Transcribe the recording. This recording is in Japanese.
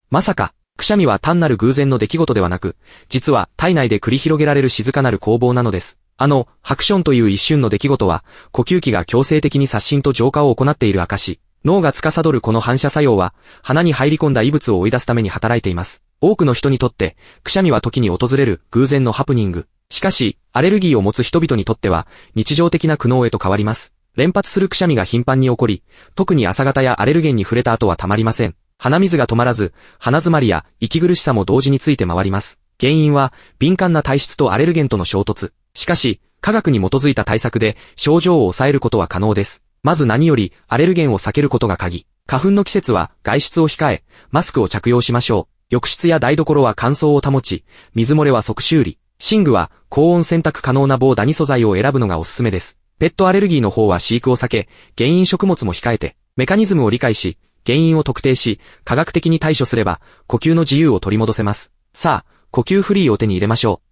まさか、くしゃみは単なる偶然の出来事ではなく、実は体内で繰り広げられる静かなる攻防なのです。ハクションという一瞬の出来事は、呼吸器が強制的に殺菌と浄化を行っている証。脳が司るこの反射作用は、鼻に入り込んだ異物を追い出すために働いています。多くの人にとって、くしゃみは時に訪れる偶然のハプニング。しかし、アレルギーを持つ人々にとっては、日常的な苦悩へと変わります。連発するくしゃみが頻繁に起こり、特に朝方やアレルゲンに触れた後はたまりません。鼻水が止まらず、鼻詰まりや息苦しさも同時について回ります。原因は、敏感な体質とアレルゲンとの衝突。しかし、科学に基づいた対策で、症状を抑えることは可能です。まず何より、アレルゲンを避けることが鍵。花粉の季節は、外出を控え、マスクを着用しましょう。浴室や台所は乾燥を保ち、水漏れは即修理。寝具は、高温洗濯可能な防ダニ素材を選ぶのがおすすめです。ペットアレルギーの方は飼育を避け、原因食物も控えて、メカニズムを理解し、原因を特定し、科学的に対処すれば、呼吸の自由を取り戻せます。さあ、呼吸フリーを手に入れましょう。